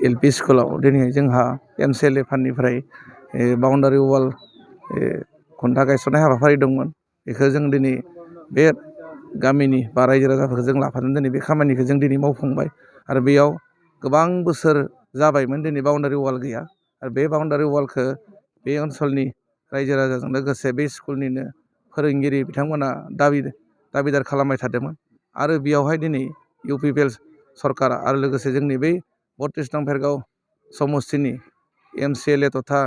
LP स्कुलाव दिनै जोंहा MCLA फान्डनिफ्राय बाउन्डारि वाल खुन्था गायसननाय हाबाफारि दंमोन। बेखौ जों दिनै बे गामिनि बा रायजो राजाफोरखौ जों लाफानानै दिनै बे खामानिखौ जों दिनै मावफुंबाय आरो बेयाव गोबां बोसोर जाबायमोन दिनै बाउन्डारि वाल गैया आरो बे बाउन्डारि वालखौ बे ओनसोलनि रायजो राजाजों लोगोसे बे स्कुलनिनो फोरोंगिरि बिथांमोना दाबिदार खालामबाय थादोंमोन आरो बेयावहाय दिनै UPPL सरकारा आरो लोगोसे जोंनि बै 32 नं भेरगाव समस्तिनि MCLA तथा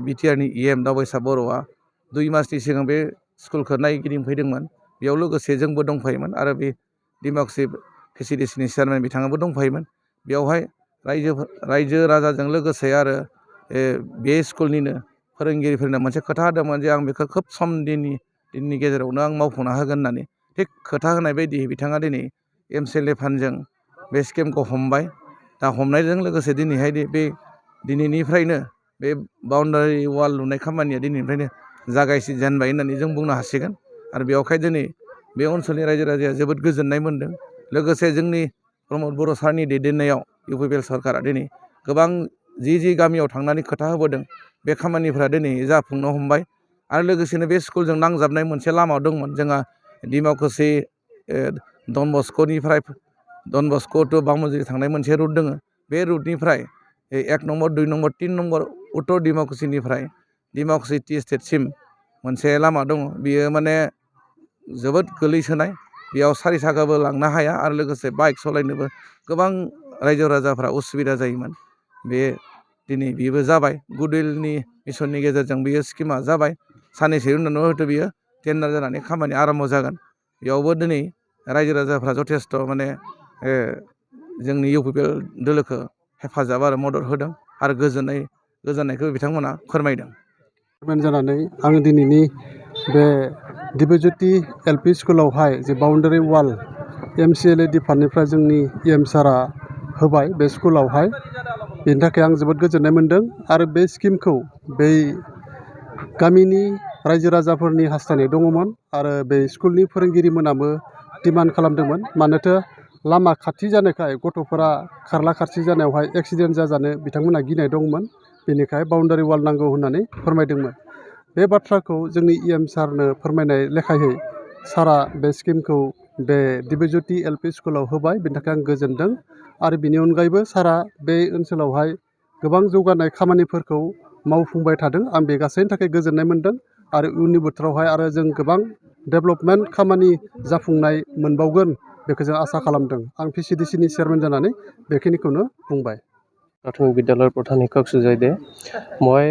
BTRनि EM दावबायसा बर'आ 2 मासनि सिगां बे स्कुलखौ नायगिदिंफैदोंमोन। बेयाव लोगोसे जोंबो दंफायोमोन आरो बे डिमाकुसि VCDCनि चेयारमेन बिथाङाबो दंफायोमोन। बेयावहाय रायजो राजाजों लोगोसे आरो बे स्कुलनिनो फोरोंगिरिफोरनो मोनसे खोथा होदोंमोन जे आं बेखौ खोब सम दिननि गेजेरावनो आं मावफुंना होगोन होननानै थिग खोथा होनाय बायदि बिथाङा दिनै MCLA फान्डजों बे स्किमखौ हमबाय। दा हमनायजों लोगोसे दिनैहाय बे दिनैनिफ्रायनो बे बाउन्डारि वाल लुनाय खामानिया दिनैनिफ्रायनो जागायजेनबाय होननानै जों बुंनो हासिगोन आरो बेयावहाय दिनै बे ओनसोलनि रायजो राजाया जोबोद गोजोननाय मोन्दों। लोगोसे जोंनि प्रमद बर' सारनि दैदेननायाव UPPL सरकारा दिनै गोबां जि गामियाव थांनानै खोथा होबोदों बे खामानिफ्रा दिनै जाफुंनो हमबाय आरो लोगोसेनो बे स्कुलजों नांजाबनाय मोनसे लामा दंमोन जोंहा डिमाकुसि डन बस्क' टु बामुंजिरि थांनाय मोनसे रुट दङ। बे रुटनिफ्राय 1 नम्बर 2 नम्बर 3 नम्बर उत्तर डिमाकुसिनिफ्राय डिमाकुसि टि स्टेटसिम मोनसे लामा दङ। बियो माने जोबोद गोलैसोनाय, बेयाव 4 साखाबो लांनो हाया आरो लोगोसे बाइक सालायनोबो गोबां रायजो राजाफ्रा उसुबिदा जायोमोन। बे दिनै बेबो जाबाय, गुडविलनि मिसननि गेजेरजों बियो स्किमा जाबाय। साननैसो उनावनो हयथ' बियो टेन्डार जानानै खामानि आराम्भ जागोन। बेयावबो दिनै रायजो राजाफ्रा जथेस्थ' माने जोंनि UPPL दोलोखौ हेफाजाब आरो मदद होदों आरो गोजोननायखौ बिथांमोना फोरमायदों। जानानै आं दिनैनि बे दिब्यज्योति LP स्कुलावहाय जे बाउन्डारि वाल MCLA डिपार्टमेन्टनिफ्राय जोंनि EM सारा होबाय बे स्कुलावहाय, बेनि थाखाय आं जोबोद गोजोननाय मोन्दों आरो बे स्किमखौ बै गामिनि रायजो राजाफोरनि हास्थायनाय दङमोन आरो बे स्कुलनि फोरोंगिरिमोनाबो डिमान्ड खालामदोंमोन। मानोथो लामा खाथि जानायखाय गथ'फोरा खारला खारसि जानायावहाय एक्सिडेन्ट जाजानो बिथांमोनहा गिनाय दंमोन। बेनिखाय बाउन्डारि वाल नांगौ होननानै फोरमायदोंमोन। बे बाथ्राखौ जोंनि EM सारनो फोरमायनाय लेखायै सारा बे स्किमखौ बे दिब्यज्योति LP स्कुलाव होबाय। बेनि थाखाय आं गोजोनदों आरो बिनि अनगायैबो सारा बे ओनसोलावहाय गोबां जौगानाय खामानिफोरखौ मावफुंबाय थादों। आं बे गासैनि थाखाय गोजोननाय मोन्दों आरो इयुननि बोथोरावहाय आरो जों गोबां डेभेलपमेन्ट खामानि जाफुंनाय मोनबावगोन बेखौ जों आसा खालामदों। आं VCDCनि चेयारमेन जानानै बेखिनिखौनो बुंबाय। প্ৰাথমিক বিদ্যালয়ৰ প্ৰধান শিক্ষক সুজয় দে। মই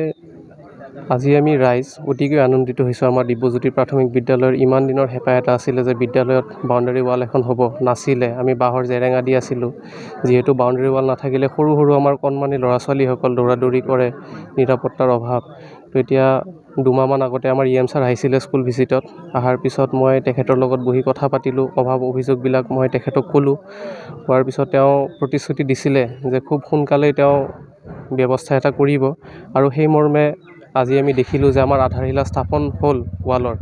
আজি আমি ৰাইজ অতিকৈ আনন্দিত হৈছোঁ। আমাৰ দিব্যজ্যোতি প্ৰাথমিক বিদ্যালয়ৰ ইমান দিনৰ হেঁপাহ এটা আছিলে যে বিদ্যালয়ত বাউণ্ডাৰী ৱাল এখন হ'ব, নাছিলে। আমি বাঁহৰ জেৰেঙা দি আছিলোঁ। যিহেতু বাউণ্ডাৰী ৱাল নাথাকিলে সৰু আমাৰ কণমানি ল'ৰা ছোৱালীসকল দৌৰা দৌৰি কৰে, নিৰাপত্তাৰ অভাৱ। তো এতিয়া 2 মাহমান আগতে আমাৰ EM ছাৰ আহিছিলে স্কুল ভিজিটত। অহাৰ পিছত মই তেখেতৰ লগত বহি কথা পাতিলোঁ, অভাৱ অভিযোগবিলাক মই তেখেতক ক'লোঁ। কোৱাৰ পিছত তেওঁ প্ৰতিশ্ৰুতি দিছিলে যে খুব সোনকালেই তেওঁ ব্যৱস্থা এটা কৰিব আৰু সেই মৰ্মে আজি আমি দেখিলোঁ যে আমাৰ আধাৰশিলা স্থাপন হ'ল ৱালৰ।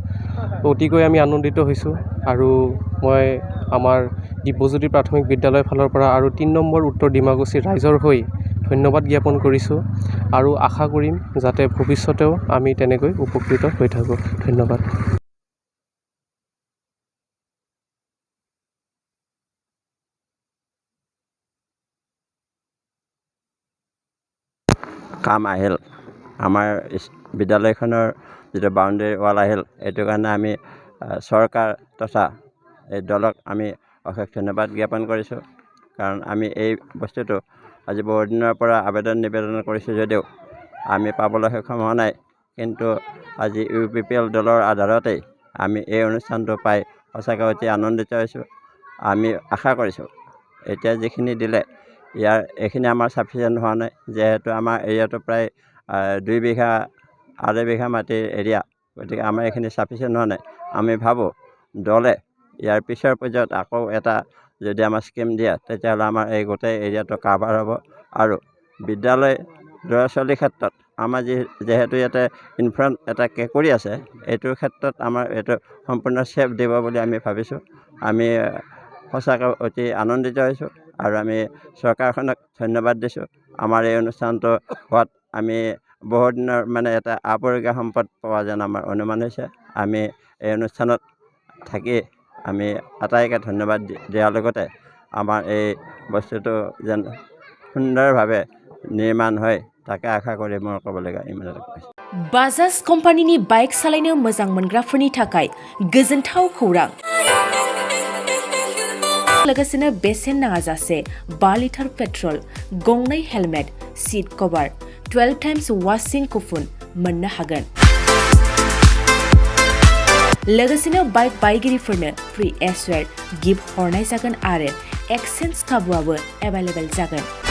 অতিকৈ আমি আনন্দিত হৈছোঁ আৰু মই আমাৰ দিব্যজ্যোতি প্ৰাথমিক বিদ্যালয়ৰ ফালৰ পৰা আৰু 3 নম্বৰ উত্তৰ ডিমাকুছিৰ ৰাইজৰ হৈ ধন্যবাদ জ্ঞাপন কৰিছোঁ আৰু আশা কৰিম যাতে ভৱিষ্যতেও আমি তেনেকৈ উপকৃত হৈ থাকোঁ। ধন্যবাদ। কাম আহিল, আমাৰ বিদ্যালয়খনৰ যিটো বাউণ্ডেৰী ৱাল আহিল, এইটো কাৰণে আমি চৰকাৰ তথা এই দলক আমি অশেষ ধন্যবাদ জ্ঞাপন কৰিছোঁ। কাৰণ আমি এই বস্তুটো আজি বহুদিনৰ পৰা নিবেদন কৰিছোঁ যদিও আমি পাবলৈ সক্ষম হোৱা নাই। কিন্তু আজি UPPL দলৰ আধাৰতেই আমি এই অনুষ্ঠানটো পাই সঁচাকৈ অতি আনন্দিত হৈছোঁ। আমি আশা কৰিছোঁ এতিয়া যিখিনি দিলে এইখিনি আমাৰ ছাফিচিয়েণ্ট হোৱা নাই। যিহেতু আমাৰ এৰিয়াটো প্ৰায় 2 বিঘা 2.5 বিঘা মাটিৰ এৰিয়া, গতিকে আমাৰ এইখিনি ছাফিচিয়েণ্ট হোৱা নাই। আমি ভাবোঁ দলে ইয়াৰ পিছৰ পৰ্যায়ত আকৌ এটা যদি আমাৰ স্কিম দিয়ে তেতিয়াহ'লে আমাৰ এই গোটেই এৰিয়াটো কাভাৰ হ'ব আৰু বিদ্যালয় ল'ৰা ছোৱালীৰ ক্ষেত্ৰত আমাৰ যিহেতু ইয়াতে ইনফ্ৰণ্ট এটা কেঁকুৰি আছে, এইটোৰ ক্ষেত্ৰত আমাৰ এইটো সম্পূৰ্ণ ছেফ দিব বুলি আমি ভাবিছোঁ। আমি সঁচাকৈ অতি আনন্দিত হৈছোঁ আৰু আমি চৰকাৰখনক ধন্যবাদ দিছোঁ। আমাৰ এই অনুষ্ঠানটো হোৱাত আমি বহু দিনৰ মানে এটা আপুৰুগীয়া সম্পদ পোৱা যেন আমাৰ অনুমান হৈছে। আমি এই অনুষ্ঠানত থাকি আমি আটাইকে ধন্যবাদ দিয়াৰ লগতে আমাৰ এই বস্তুটো যেন সুন্দৰভাৱে নিৰ্মাণ হয় ताके आखा करे म कबलेगा इमान बाजाज कम्पानीनि बाइक सालायनो मोजां मोनग्राफोरनि थाखाय गोजोनथाव खौरां लोगोसेनो बेसेन नाङाजासे 5 लिटार पेट्रल गंनै हेलमेट सीट कभार 12 टाइम्स वाशिं कुपन मोननो हागोन लोगोसेनो बाइक बायगिरिफोरनो फ्री एसवेर गिफ्ट हरनाय जागोन आरो एक्सचेन्ज खाबुआबो एभेलेबल जागोन